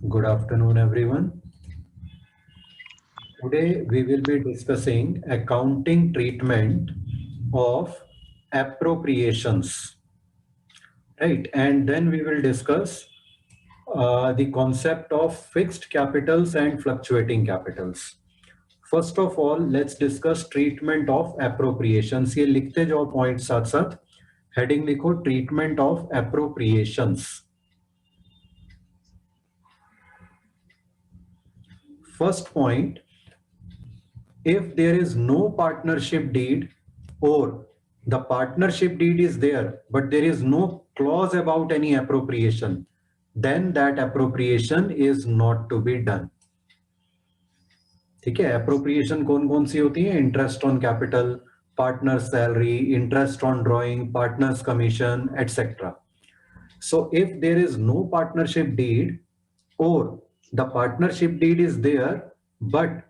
Good afternoon, everyone. Today we will be discussing accounting treatment of appropriations, right? And then we will discuss the concept of fixed capitals and fluctuating capitals. First of all, let's discuss treatment of appropriations. ये लिखते जाओ point साथ साथ, heading लिखो treatment of appropriations. First point, if there is no partnership deed or the partnership deed is there, but there is no clause about any appropriation, then that appropriation is not to be done. ठीक है, appropriation कौन कौन सी होती है? Interest on capital, partner's salary, interest on drawing, partner's commission, etc. So if there is no partnership deed or the partnership deed is there, but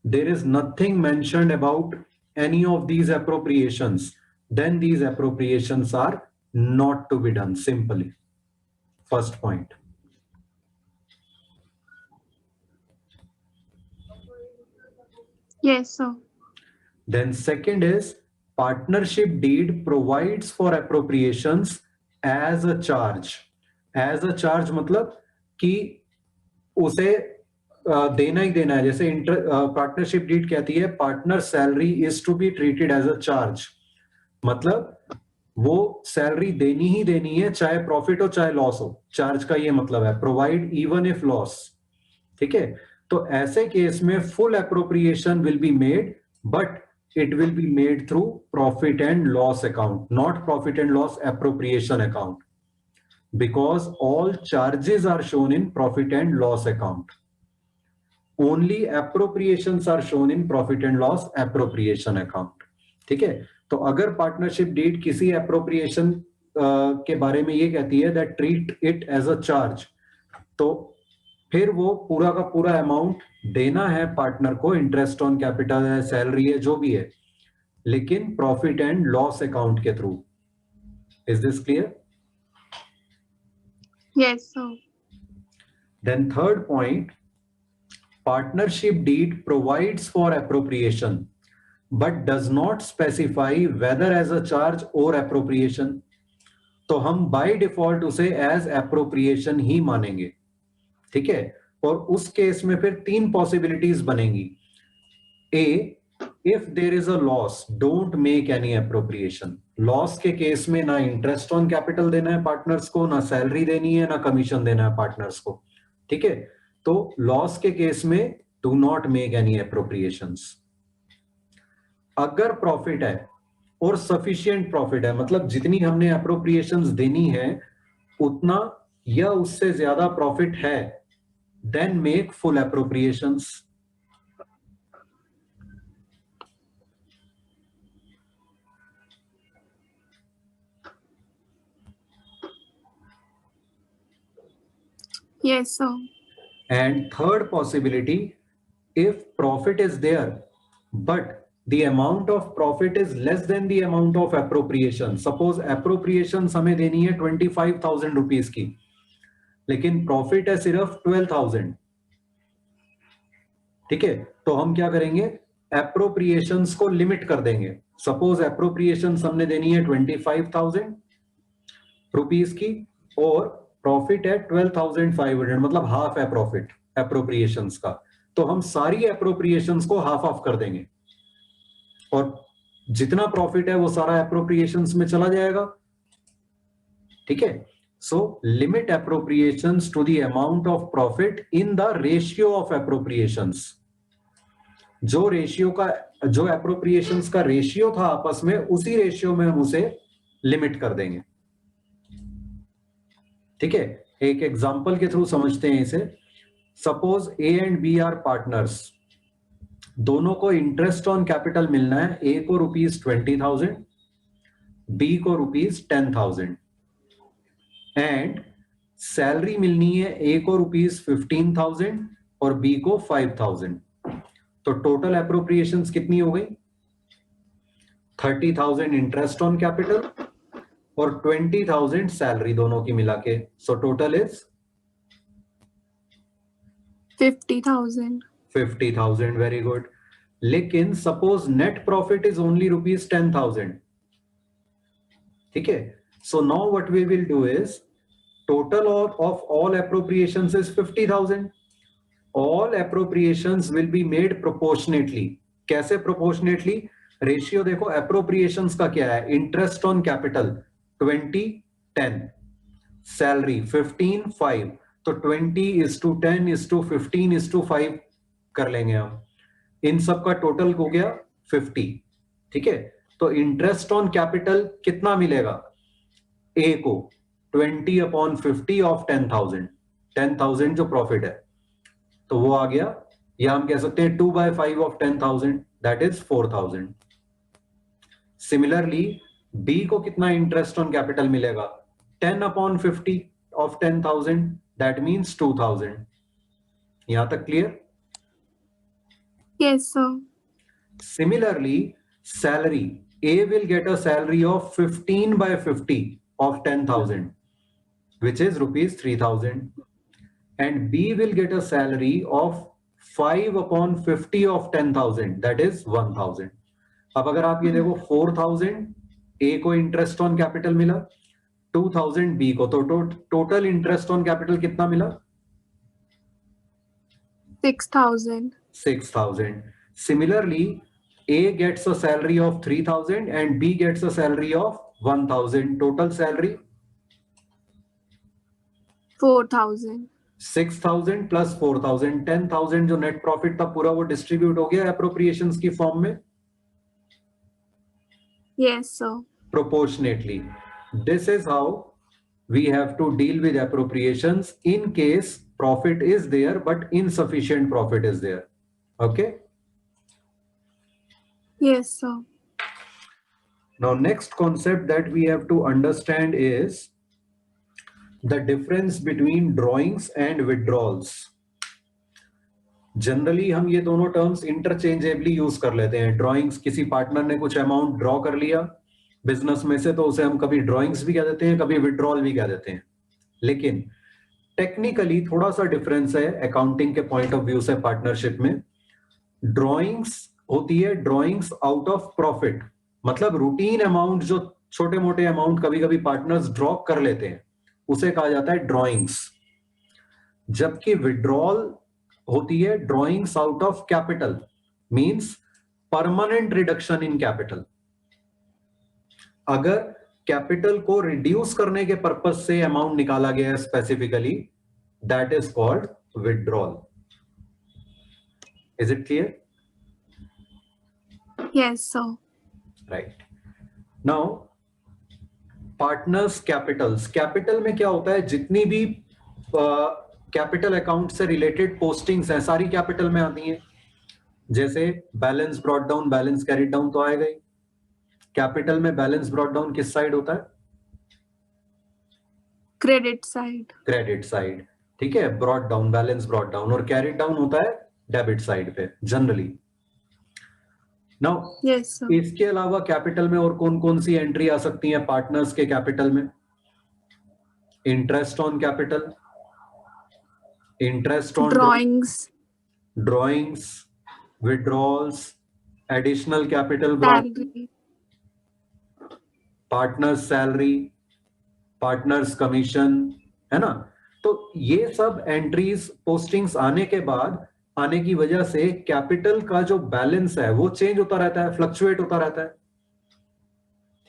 there is nothing mentioned about any of these appropriations, then these appropriations are not to be done, simply. First point. Yes, sir. Then second is partnership deed provides for appropriations as a charge. As a charge मतलब कि उसे देना ही देना है. जैसे partnership deed कहती है partner salary is to be treated as a charge, मतलब वो सैलरी देनी ही देनी है, चाहे प्रॉफिट हो चाहे लॉस हो. चार्ज का ये मतलब है प्रोवाइड इवन इफ लॉस. ठीक है, तो ऐसे केस में full appropriation will be made, but it will be made through profit and loss account, not profit and loss appropriation account, because all charges are shown in profit and loss account. Only appropriations are shown in profit and loss appropriation account. ठीक है, तो अगर partnership deed किसी appropriation के बारे में ये कहती है that treat it as a charge, तो फिर वो पूरा का पूरा अमाउंट देना है पार्टनर को, इंटरेस्ट ऑन कैपिटल है, सैलरी है, जो भी है, लेकिन प्रॉफिट एंड लॉस अकाउंट के through. Is this clear? Yes, sir. Then third point, partnership deed provides for appropriation but does not specify whether as a charge or appropriation. तो हम by default उसे as appropriation ही मानेंगे. ठीक है, और उस केस में फिर तीन पॉसिबिलिटीज बनेंगी. A, if there is a loss don't make any appropriation. Loss के केस में ना इंटरेस्ट ऑन कैपिटल देना है पार्टनर्स को, ना सैलरी देनी है, ना कमीशन देना है पार्टनर्स को. ठीक है, तो लॉस के केस में do not make any appropriations. अगर प्रॉफिट है और सफिशिएंट प्रॉफिट है, मतलब जितनी हमने एप्रोप्रिएशंस देनी है उतना या उससे ज्यादा प्रॉफिट है, then make full appropriations. Yes, sir. And third possibility, if profit is there but the amount of profit is less than the amount of appropriation. Suppose appropriation हमें देनी है 25,000 रुपीस की, लेकिन प्रॉफिट है सिर्फ 12,000. ठीक है, तो हम क्या करेंगे, एप्रोप्रिएशंस को लिमिट कर देंगे. सपोज एप्रोप्रिएशंस हमने देनी है 25,000 रुपीस की और प्रॉफिट है 12,500, मतलब हाफ है प्रॉफिट एप्रोप्रिएशंस का, तो हम सारी एप्रोप्रिएशंस को हाफ ऑफ कर देंगे और जितना प्रॉफिट है वो सारा एप्रोप्रिएशंस में चला जाएगा. ठीक है, so limit appropriations to the amount of profit in the ratio of appropriations. जो रेशियो का, जो एप्रोप्रिएशंस का रेशियो था आपस में, उसी रेशियो में हम उसे लिमिट कर देंगे. ठीक है, एक एग्जांपल के थ्रू समझते हैं इसे. Suppose A and B are partners, दोनों को इंटरेस्ट ऑन कैपिटल मिलना है. ए को ₹20,000, बी को ₹10,000, एंड सैलरी मिलनी है. ए को ₹15,000 और बी को 5,000. तो टोटल एप्रोप्रिएशंस कितनी हो गई? 30,000 इंटरेस्ट ऑन कैपिटल और 20,000 सैलरी, दोनों की मिला के. So total is 50,000. 50,000, very good. लेकिन suppose net profit is only ₹10,000. ठीक है, so now what we will do is total of all appropriations is 50,000. All appropriations will be made proportionately. कैसे proportionately? Ratio देखो appropriations का क्या है, interest on capital 20:10, salary 15:5, तो 20:10:15:5 कर लेंगे हम. इन सब का टोटल हो गया 50. ठीक है, तो इंटरेस्ट ऑन कैपिटल कितना मिलेगा ए को, 20/50 ऑफ 10,000. 10,000 जो प्रॉफिट है, तो वो आ गया, या हम कह सकते हैं 2/5 of 10,000, that is 4,000. Similarly B को कितना इंटरेस्ट ऑन कैपिटल मिलेगा, 10/50 ऑफ 10,000, दैट मीन्स 2,000. यहां तक clear? Yes, sir. Similarly, salary, A will get a salary of 15/50 of 10,000, which is ₹3,000, and B will get a salary of 5/50 of 10,000, that is 1,000. अब अगर आप ये देखो 4,000 A को interest on capital मिला, 2,000 B को, तो टोटल इंटरेस्ट ऑन कैपिटल कितना मिला, 6,000. 6,000. Similarly, A gets a salary of 3,000 and B gets a salary of 1,000. Total salary 4,000. 6,000 plus 4,000, 10,000 जो नेट प्रॉफिट था पूरा वो डिस्ट्रीब्यूट हो गया एप्रोप्रिएशंस की फॉर्म में Yes, sir. proportionately. This is how we have to deal with appropriations in case profit is there but insufficient profit is there. Okay. Yes, sir. Now next concept that we have to understand is the difference between drawings and withdrawals. Generally हम ये दोनों terms interchangeably use कर लेते हैं. Drawings, किसी partner ने कुछ amount draw कर लिया बिजनेस में से, तो उसे हम कभी ड्रॉइंग्स भी कह देते हैं, कभी विड्रॉल भी कह देते हैं. लेकिन टेक्निकली थोड़ा सा डिफरेंस है अकाउंटिंग के पॉइंट ऑफ व्यू से पार्टनरशिप में. ड्रॉइंग्स होती है ड्रॉइंग्स आउट ऑफ प्रॉफिट, मतलब रूटीन अमाउंट जो छोटे मोटे अमाउंट कभी कभी पार्टनर्स ड्रॉ कर लेते हैं, उसे कहा जाता है ड्रॉइंग्स. जबकि विड्रॉल होती है drawings out of capital, means permanent reduction in capital. अगर कैपिटल को रिड्यूस करने के पर्पस से अमाउंट निकाला गया है specifically, that is called withdrawal. Is it clear? Yes, sir. Right. Now partners Capitals. Capital में क्या होता है, जितनी भी कैपिटल अकाउंट से रिलेटेड पोस्टिंग्स हैं सारी कैपिटल में आती हैं. जैसे balance brought down, balance carried down तो आएगा ही. कैपिटल में बैलेंस ब्रॉट डाउन किस साइड होता है, Credit side. Credit side. ठीक है, brought down, balance brought down, और कैरिड डाउन होता है डेबिट साइड पे जनरली. Now Yes, sir. इसके अलावा कैपिटल में और कौन कौन सी एंट्री आ सकती है पार्टनर्स के कैपिटल में? Interest on capital, interest on Drawings. Drawings, withdrawals, additional capital brought, Salary. Partners salary, partners commission, है ना. तो ये सब एंट्रीज पोस्टिंग्स आने के बाद, आने की वजह से कैपिटल का जो बैलेंस है वो चेंज होता रहता है, फ्लक्चुएट होता रहता है.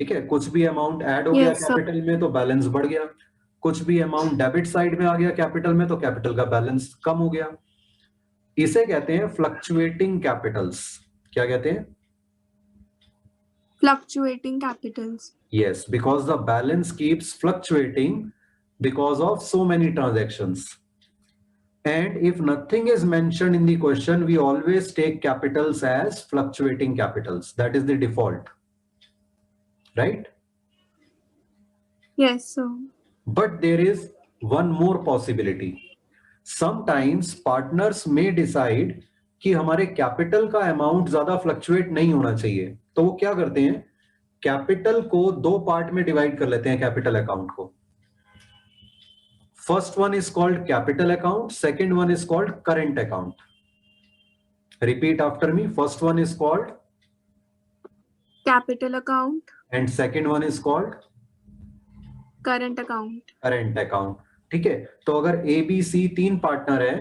ठीक है, कुछ भी अमाउंट ऐड हो गया Yes, sir. कैपिटल में तो बैलेंस बढ़ गया, कुछ भी अमाउंट डेबिट साइड में आ गया कैपिटल में तो कैपिटल का बैलेंस कम हो गया. इसे कहते हैं फ्लक्चुएटिंग कैपिटल्स. क्या कहते हैं? Fluctuating capitals. Yes, because the balance keeps fluctuating because of so many transactions. And if nothing is mentioned in the question, we always take capitals as fluctuating capitals. That is the default. Right? Yes, sir. But there is one more possibility. Sometimes partners may decide कि हमारे capital का amount ज्यादा fluctuate नहीं होना चाहिए, तो वो क्या करते हैं, कैपिटल को दो पार्ट में डिवाइड कर लेते हैं कैपिटल अकाउंट को. First one is called capital account, second one is called current account. Repeat after me. First one is called capital account, and second one is called current account. Current account. ठीक है, तो अगर A B C तीन partner है,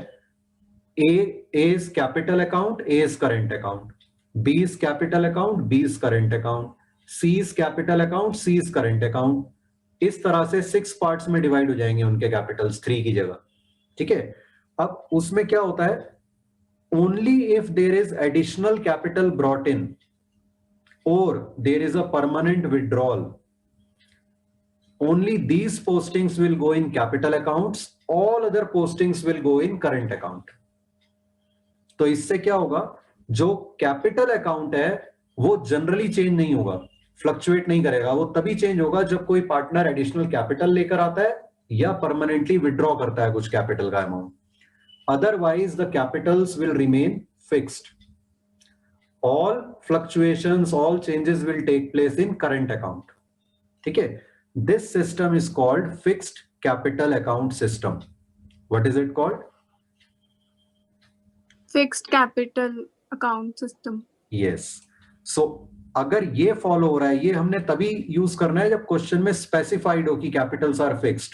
A is capital account, A is current account, B is capital account, B is current account, C is capital account, C is current account. इस तरह से 6 parts में डिवाइड हो जाएंगे उनके कैपिटल्स 3 की जगह. ठीक है, अब उसमें क्या होता है, only if there is additional capital brought in और there is a permanent withdrawal, only these postings will go in capital accounts, all other postings will go in current account. तो इससे क्या होगा, जो कैपिटल अकाउंट है वो generally change नहीं होगा, फ्लक्चुएट नहीं करेगा. वो तभी चेंज होगा जब कोई पार्टनर एडिशनल कैपिटल लेकर आता है या परमानेंटली विड्रॉ करता है कुछ कैपिटल का amount. Otherwise the capitals will remain fixed. All fluctuations, all changes will take place in current account. ठीक है, this system is called fixed capital account system. What is it called? Fixed capital account system. Yes. So अगर ये follow हो रहा है, ये हमने तभी यूज करना है जब क्वेश्चन में स्पेसिफाइड हो कि capitals are fixed,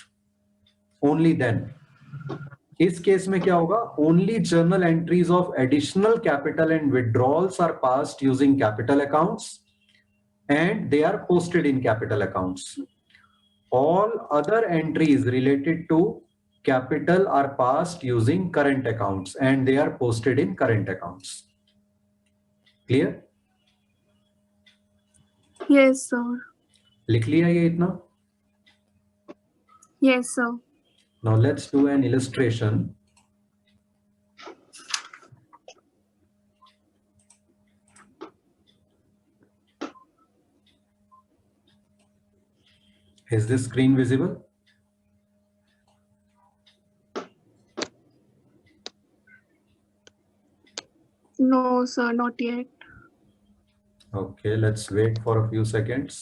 only then. इस केस में क्या होगा, only journal entries of additional capital and withdrawals are passed using capital accounts and they are posted in capital accounts. All other entries related to capital are passed using current accounts and they are posted in current accounts. Clear? Yes, sir. लिख लिया ये इतना? Yes, sir. Now let's do an illustration. Is this screen visible? No, sir, not yet. Okay, let's wait for a few seconds.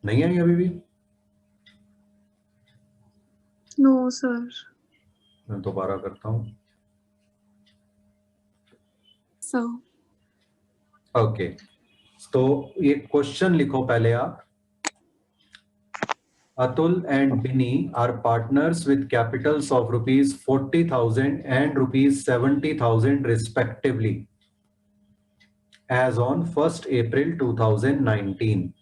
नहीं आई अभी भी? No, sir. मैं दोबारा करता हूँ. So, ओके, तो ये क्वेश्चन लिखो पहले आप. Atul and Bini are partners with capitals of rupees 40,000 and rupees 70,000 respectively as on 1st April 2019.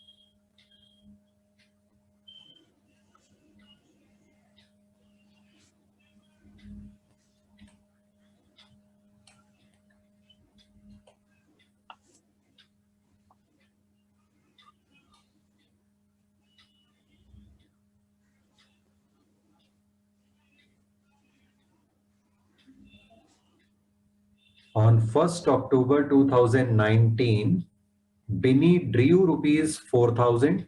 On 1st October 2019, Bini drew rupees 4,000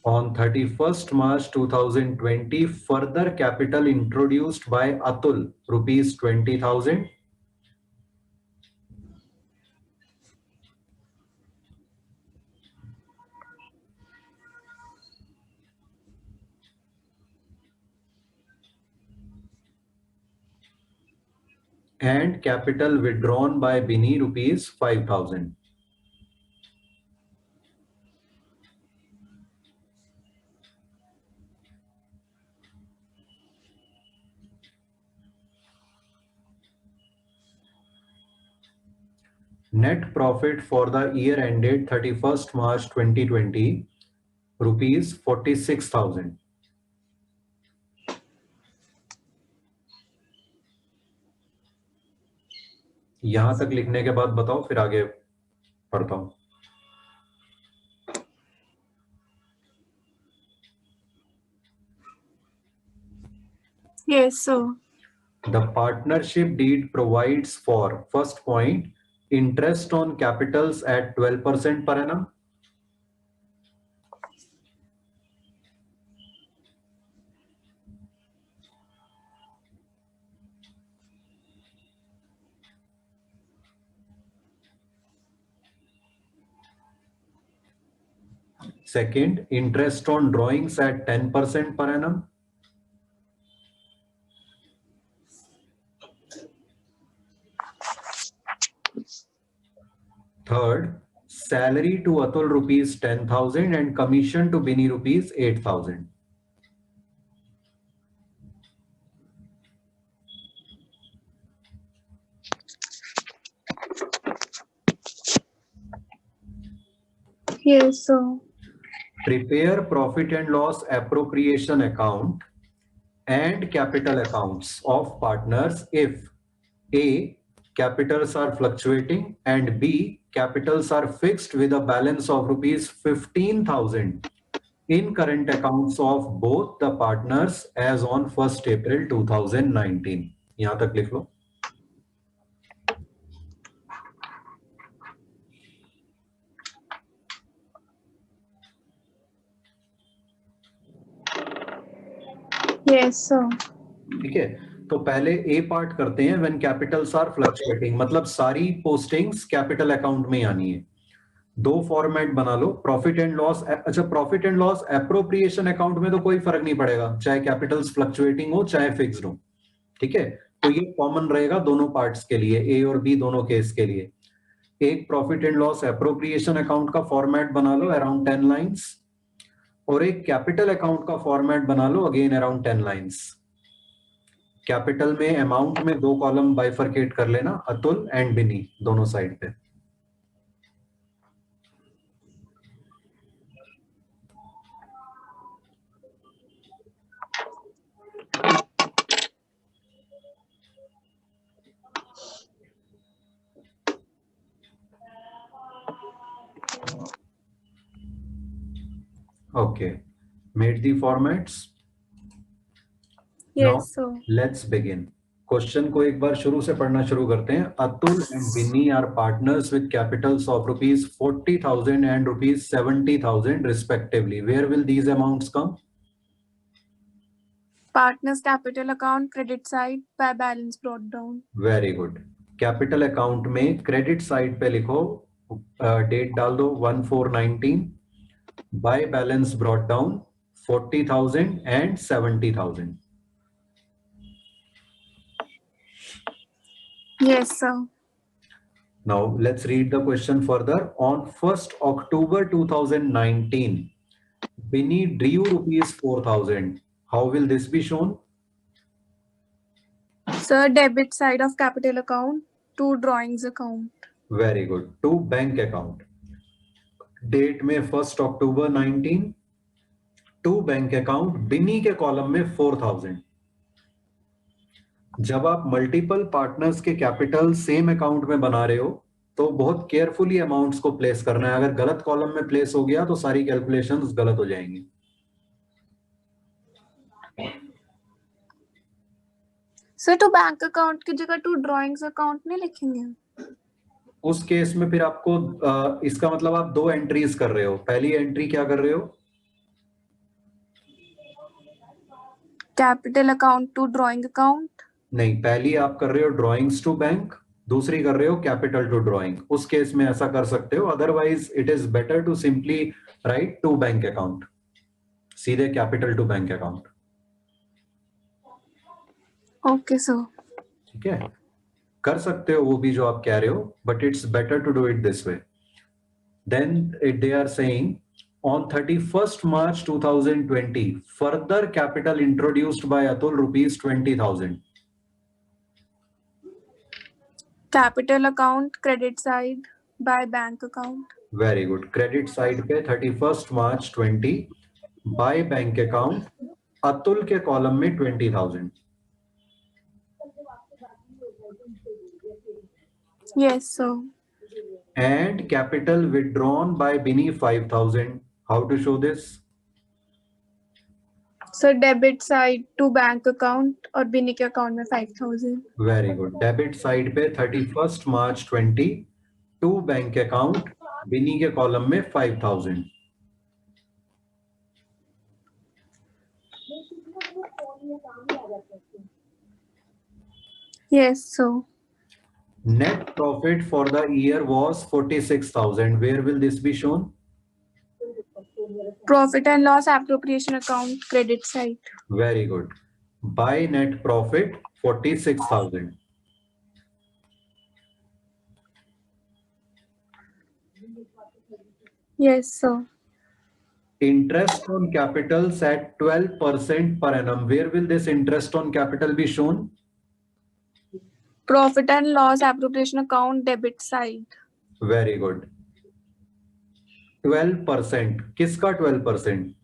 on 31st March 2020, further capital introduced by Atul, rupees 20,000. And capital withdrawn by Bini, rupees 5,000. Net profit for the year ended 31st March 2020, rupees 46,000. यहां तक लिखने के बाद बताओ, फिर आगे पढ़ता हूं. yes, sir. The partnership deed provides for, first point, interest on capitals at 12% per annum. Second, interest on drawings at 10% per annum. Third, salary to Atul rupees 10,000 and commission to Bini rupees 8,000. Yes, sir. Prepare profit and loss appropriation account and capital accounts of partners if A, capitals are fluctuating, and B, capitals are fixed with a balance of rupees 15,000 in current accounts of both the partners as on 1st April 2019. यहाँ तक लिख लो. Yes, sir. ठीक है, तो पहले ए part करते हैं. When Capitals are fluctuating, मतलब सारी पोस्टिंग्स कैपिटल अकाउंट में आनी है. दो फॉर्मेट बना लो, प्रॉफिट एंड लॉस. अच्छा, profit and loss appropriation account में तो कोई फर्क नहीं पड़ेगा, चाहे कैपिटल्स फ्लक्चुएटिंग हो चाहे फिक्स्ड हो. ठीक है, तो ये कॉमन रहेगा दोनों पार्ट्स के लिए, ए और बी दोनों केस के लिए. एक profit and loss appropriation account का फॉर्मेट बना लो अराउंड 10 लाइंस, और एक कैपिटल अकाउंट का फॉर्मेट बना लो अगेन अराउंड 10 लाइंस. कैपिटल में अमाउंट में दो कॉलम बाइफरकेट कर लेना, अतुल एंड बिनी दोनों साइड पे. Okay, made the formats. Yes, Now sir. let's begin. Question को एक बार शुरू से पढ़ना शुरू करते हैं. Atul and Binny are partners with capitals of rupees 40,000 and rupees 70,000 respectively. Where will these amounts come? Partners capital account credit side by balance brought down. Very good. Capital account में क्रेडिट साइड पे लिखो, डेट डाल दो 1/4/19, by balance brought down 40,000 and 70,000. Yes, sir. Now let's read the question further. On 1st October 2019, Binny drew rupees 4,000. How will this be shown? Sir, debit side of capital account to drawings account. Very good. To bank account. Date में 1st October 19. To bank account. Binny के column में 4,000. जब आप multiple partners के capital same account में बना रहे हो तो बहुत केयरफुली अमाउंट्स को प्लेस करना है. अगर गलत कॉलम में प्लेस हो गया तो सारी कैलकुलेशंस गलत हो जाएंगी. सर, तो बैंक अकाउंट की जगह टू ड्राइंग्स अकाउंट नहीं लिखेंगे? उस केस में फिर आपको इसका मतलब आप दो एंट्रीज कर रहे हो. पहली एंट्री क्या कर रहे हो? Capital account to drawing account. नहीं, पहली आप कर रहे हो ड्राइंग्स टू बैंक, दूसरी कर रहे हो कैपिटल टू ड्राइंग. उस केस में ऐसा कर सकते हो. Otherwise it is better to simply write to bank account, सीधे capital to bank account. Okay sir. ठीक है, कर सकते हो वो भी जो आप कह रहे हो, but it's better to do it this way. Then they are saying on 31st March 2020 further capital introduced by Atul rupees 20,000. Capital account credit side by bank account. Very good. Credit side पे 31st March 20 by bank account Atul के column में 20,000. Yes, sir. And capital withdrawn by Binny 5,000. How to show this? Sir, debit side to bank account और बिनी के account में 5,000. Very good. Debit side पे 31st March 20 to bank account, Binny के column में 5000. Yes, sir. Net profit for the year was 46,000. Where will this be shown? Profit and loss appropriation account, credit side. Very good. By net profit 46,000. Yes, sir. Interest on capitals at 12% per annum. Where will this interest on capital be shown? Profit and loss appropriation account, debit side. Very good. 12%. किसका 12%?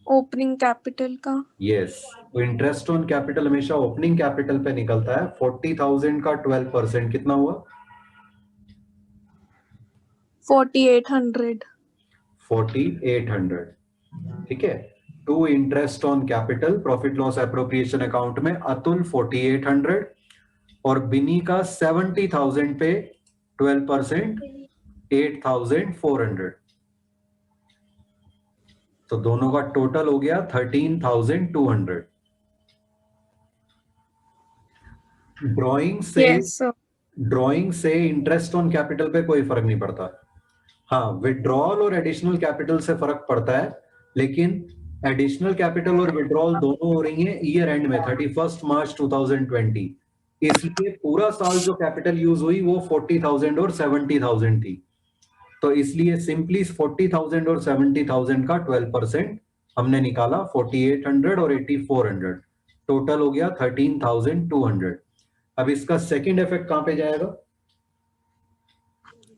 Opening capital का. Yes. तो interest on capital हमेशा opening capital पे निकलता है. 40,000 का 12% कितना हुआ? 4,800. 4,800. ठीक है. To interest on capital profit loss appropriation account में अतुल 4,800 और बिनी का 70,000 पे 12% 8,400. तो दोनों का टोटल हो गया 13,200. Yes, sir. ड्रॉइंग से इंटरेस्ट ऑन कैपिटल पे कोई फर्क नहीं पड़ता. हाँ, विड्रॉल और एडिशनल कैपिटल से फर्क पड़ता है, लेकिन एडिशनल कैपिटल और विड्रॉल दोनों हो रही हैं ईयर एंड में 31 मार्च 2020. इसलिए पूरा साल जो कैपिटल यूज हुई वो 40,000 और 70,000 थी. तो इसलिए सिंपली 40,000 और 70,000 का 12% हमने निकाला. 4,800 और 8,400 टोटल हो गया 13,200. अब इसका सेकंड इफेक्ट कहां पे जाएगा?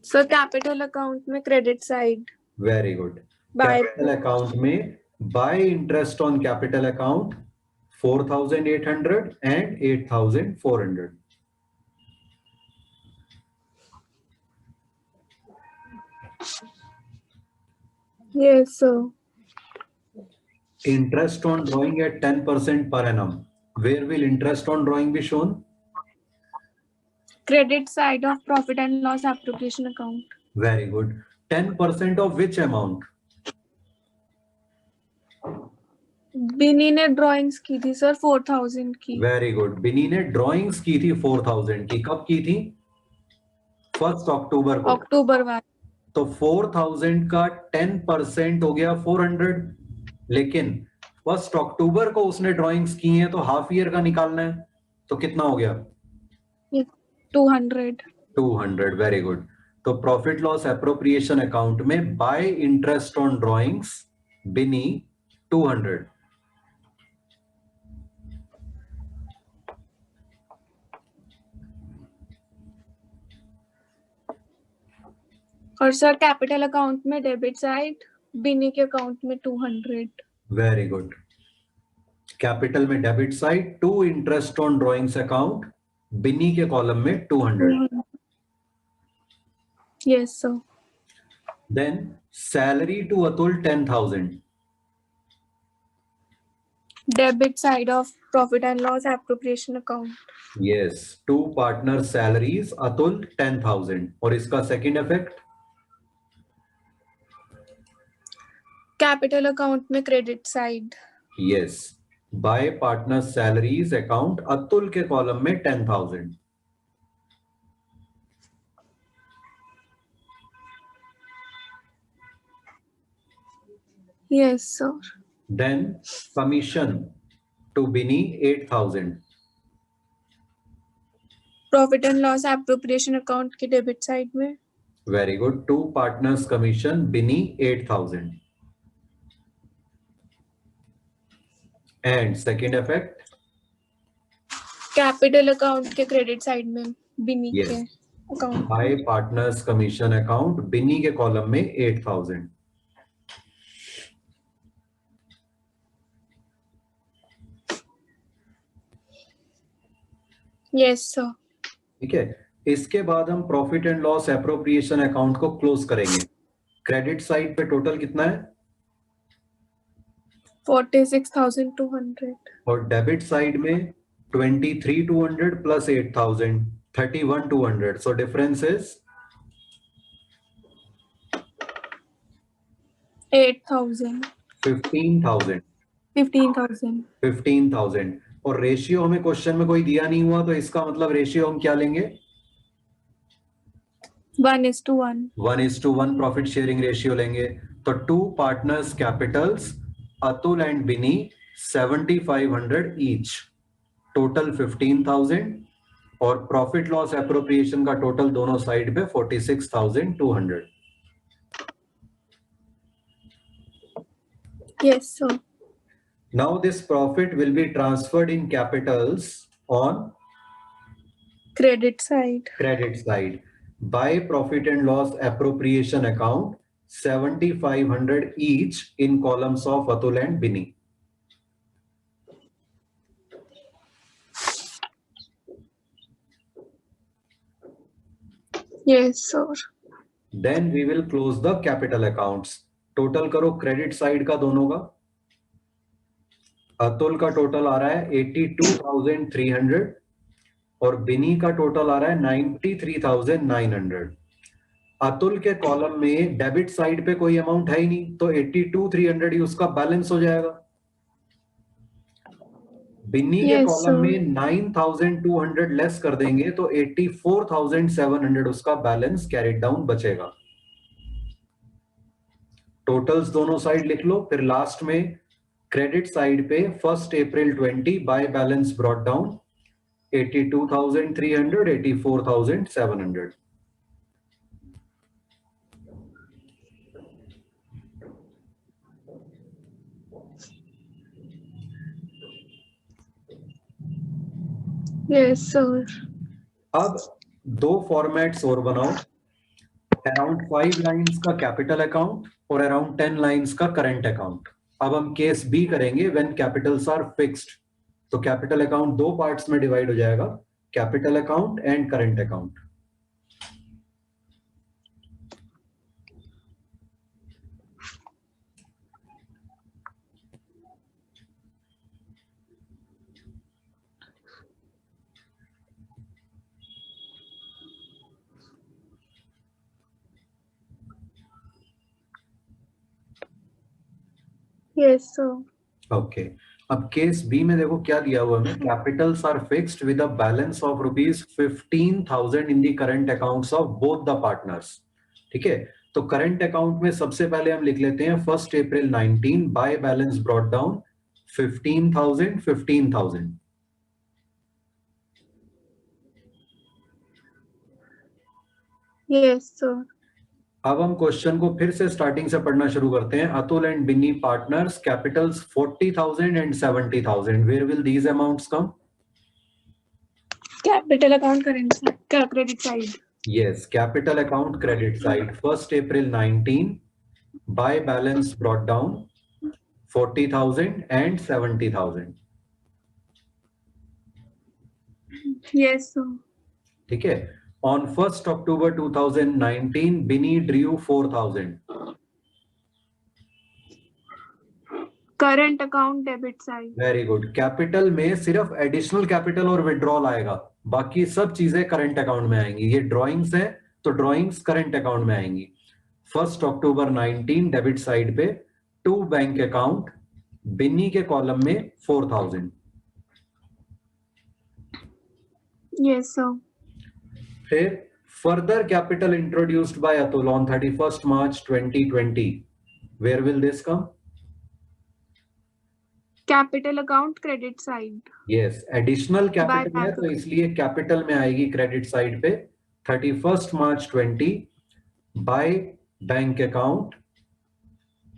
So capital account में credit side. Very good. By capital account में by interest on capital account 4,800 and 8,400. yes, sir. Interest on drawing at 10% per annum. Where will interest on drawing be shown? Credit side of profit and loss appropriation account. Very good. 10% of which amount? बिनी ने drawings की थी sir 4,000 की. Very good. बिनी ने drawings की थी 4,000 की. कब की थी? 1 अक्टूबर को. अक्टूबर वाला. तो 4,000 का 10% हो गया 400. लेकिन 1 अक्टूबर को उसने ड्राइंग्स की हैं तो हाफ ईयर का निकालना है. तो कितना हो गया? 200. 200. Very good. तो प्रॉफिट लॉस एप्रोप्रिएशन अकाउंट में by interest on drawings Binny 200. और सर कैपिटल अकाउंट में डेबिट साइड, बिनी के अकाउंट में 200. Very good. कैपिटल में debit side, to interest on drawings account, Binny के कॉलम में 200. Yes, sir. Then salary to Atul 10,000. Debit side of profit and loss appropriation account. Yes, two partner salaries Atul 10,000. और इसका second effect? Capital account में credit side. Yes, by partner salaries account Atul के column में 10,000. Yes, sir. Then commission to Bini 8,000. Profit and loss appropriation account के debit side में. Very good. Two partners commission Bini 8,000. And second effect? Capital account के credit side में बिनी Yes. के account. By partners commission account Bini के column में 8,000. Yes, sir. ठीक है. इसके बाद हम profit and loss appropriation account को क्लोज करेंगे. क्रेडिट साइड पे टोटल कितना है? 46,200. और डेबिट साइड में 23,200 प्लस 8,000 31,200. So difference is 8,000. 15,000. 15,000. 15,000. और रेशियो हमें क्वेश्चन में कोई दिया नहीं हुआ, तो इसका मतलब रेशियो हम क्या लेंगे? 1:1. 1:1 प्रॉफिट शेयरिंग रेशियो लेंगे। तो to partners capitals Atul and Binny 7,500 each, total 15,000, और प्रॉफिट लॉस एप्रोप्रिएशन का टोटल दोनों साइड पे 46,200। Yes, sir. Now this profit will be transferred in capitals on Credit side. credit side by profit and loss appropriation account 7,500 each in columns of Atul and Bini. Yes, sir. Then we will close the capital accounts. Total करो credit side का दोनों का। अतुल का total आ रहा है 82,300 और बिनी का total आ रहा है 93,900। अतुल के कॉलम में डेबिट साइड पे कोई अमाउंट है ही नहीं, तो 82,300 ही उसका बैलेंस हो जाएगा। बिन्नी के Yes, कॉलम sir. में 9,200 लेस कर देंगे तो 84,700 उसका बैलेंस कैरिड डाउन बचेगा। टोटल्स दोनों साइड लिख लो, फिर लास्ट में क्रेडिट साइड पे 1 अप्रैल 20 bye balance brought down 82,300, 84,700। Yes, sir. अब दो फॉर्मेट्स और बनाओ, अराउंड 5 लाइंस का कैपिटल अकाउंट और अराउंड 10 लाइंस का करंट अकाउंट। अब हम केस बी करेंगे व्हेन कैपिटल्स आर फिक्स्ड। तो कैपिटल अकाउंट दो पार्ट्स में डिवाइड हो जाएगा, capital account and current account. Yes, sir. Okay, अब केस बी में देखो क्या दिया हुआ है, capitals are fixed with a balance of ₹15,000 in the current accounts of both the partners. ठीक है, तो करंट अकाउंट में सबसे पहले हम लिख लेते हैं 1 अप्रैल 19 bye balance brought down 15,000 15,000। Yes, sir. अब हम क्वेश्चन को फिर से स्टार्टिंग से पढ़ना शुरू करते हैं। Atul and Binny partners capitals 40,000 and 70,000, where will these amounts come? Capital account credit side. Yes, capital account credit side 1 April 19 by balance brought down 40,000 and 70,000। Yes, sir. ठीक है, on 1 October 2019 Binny drew 4,000। Current account debit side. Very good, capital में सिर्फ additional capital और withdrawal आएगा, बाकी सब चीजें current account में आएंगी। ये ड्रॉइंग्स हैं तो ड्रॉइंग्स करंट अकाउंट में आएंगी। 1 अक्टूबर 19 डेबिट साइड पे टू बैंक अकाउंट, बिन्नी के कॉलम में 4,000। Yes, sir. फिर further capital introduced by Atul on 31 March 2020, where will this come? Capital account credit side. Yes, additional capital है बैंक तो इसलिए कैपिटल में आएगी क्रेडिट साइड पे 31 March 20 by bank account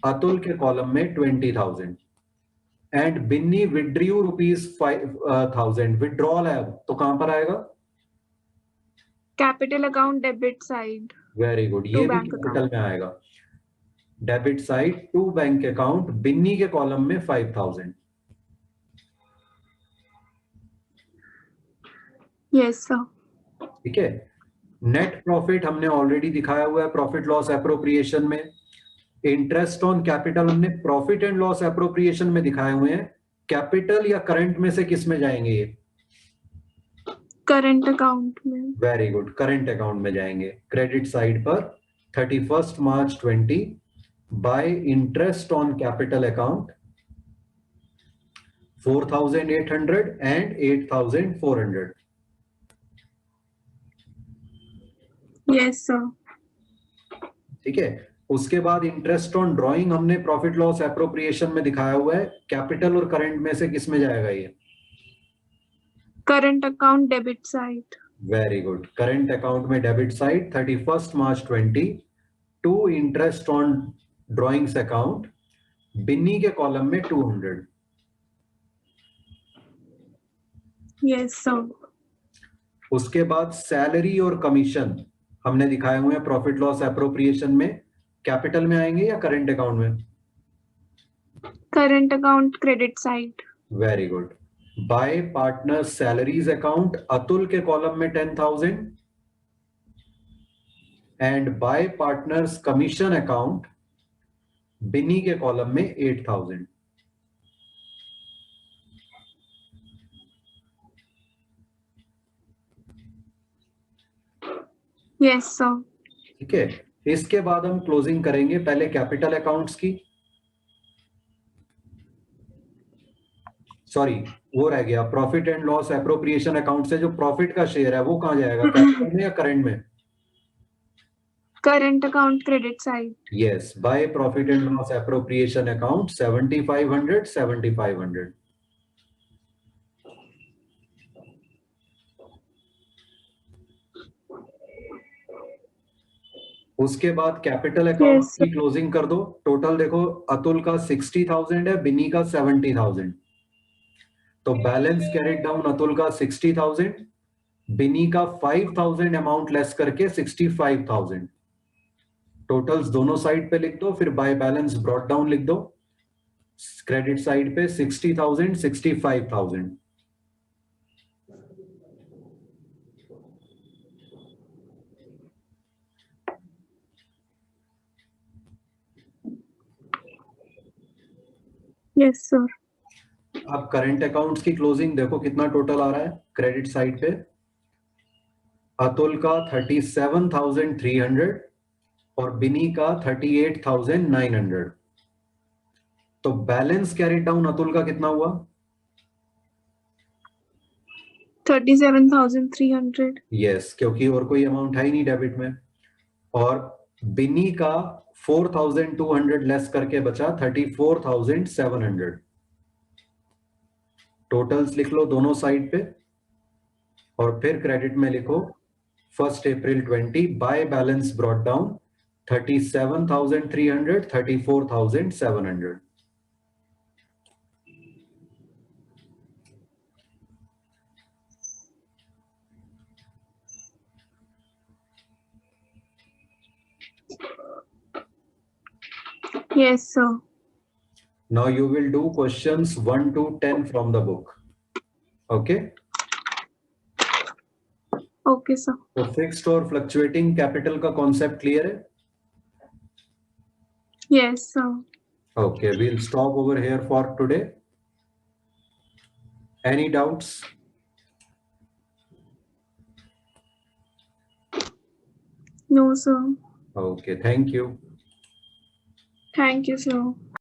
Atul के कॉलम में 20,000 एंड बिन्नी विड्रू ₹5,000। विड्रॉल है अब तो कहां पर आएगा? Capital account debit side. Very good, ये To भी bank कैपिटल में आएगा। Debit side to bank account, Binny के कॉलम में 5,000। Yes, sir. ठीक है, नेट प्रॉफिट हमने ऑलरेडी दिखाया हुआ है प्रॉफिट लॉस एप्रोप्रिएशन में। इंटरेस्ट ऑन कैपिटल हमने प्रॉफिट एंड लॉस एप्रोप्रिएशन में दिखाए हुए हैं। कैपिटल या करंट में से किस में जाएंगे ये? करंट अकाउंट में। वेरी गुड, करंट अकाउंट में जाएंगे। क्रेडिट साइड पर 31 March 20 bye interest on capital account 4,800 and 8,400। Yes sir. ठीक है, उसके बाद इंटरेस्ट ऑन ड्राइंग हमने प्रॉफिट लॉस एप्रोप्रिएशन में दिखाया हुआ है। कैपिटल और करंट में से किस में जाएगा ये? Current account debit side. Very good, current account में debit side 31 March 20 to interest on drawings account Binny के कॉलम में 200। Yes sir. उसके बाद सैलरी और कमीशन हमने दिखाए हुए हैं प्रॉफिट लॉस एप्रोप्रिएशन में। कैपिटल में आएंगे या करंट अकाउंट में? Current account credit side. Very good. By partner salaries account Atul के कॉलम में 10,000 and by partners commission account Binny के कॉलम में 8,000। Yes sir. ठीक है, इसके बाद हम क्लोजिंग करेंगे। पहले कैपिटल अकाउंट्स की, सॉरी वो रह गया, profit and loss appropriation account से जो प्रॉफिट का शेयर है वो कहां जाएगा, कैपिटल में या करंट में? Current account credit side. Yes, by profit and loss appropriation account 7,500 7,500। उसके बाद कैपिटल अकाउंट Yes, की क्लोजिंग कर दो। टोटल देखो, अतुल का 60,000 है, बिन्नी का 70,000। तो बैलेंस कैरिड डाउन अतुल का 60,000, बिनी का 5,000 अमाउंट लेस करके 65,000। टोटल्स दोनों साइड पे लिख दो, फिर बाय बैलेंस ब्रॉट डाउन लिख दो। क्रेडिट साइड पे 60,000 65,000। yes sir। अब करंट अकाउंट्स की क्लोजिंग देखो कितना टोटल आ रहा है। क्रेडिट साइड पे अतुल का 37,300 और बिनी का 38,900। तो बैलेंस कैरी डाउन अतुल का कितना हुआ? 37,300। यस, क्योंकि और कोई अमाउंट है ही नहीं डेबिट में। और बिनी का 4,200 लेस करके बचा 34,700। टोटल्स लिख लो दोनों साइड पे और फिर क्रेडिट में लिखो 1 अप्रैल 20 bye balance brought down 37,300 34,700। Yes sir। Now you will do questions 1 to 10 from the book. Okay? Okay sir। तो फिक्स्ड और फ्लक्चुएटिंग कैपिटल का कॉन्सेप्ट क्लियर है? Yes sir। Okay, we'll stop over here for today. Any doubts? No sir। Okay, thank you. Thank you sir।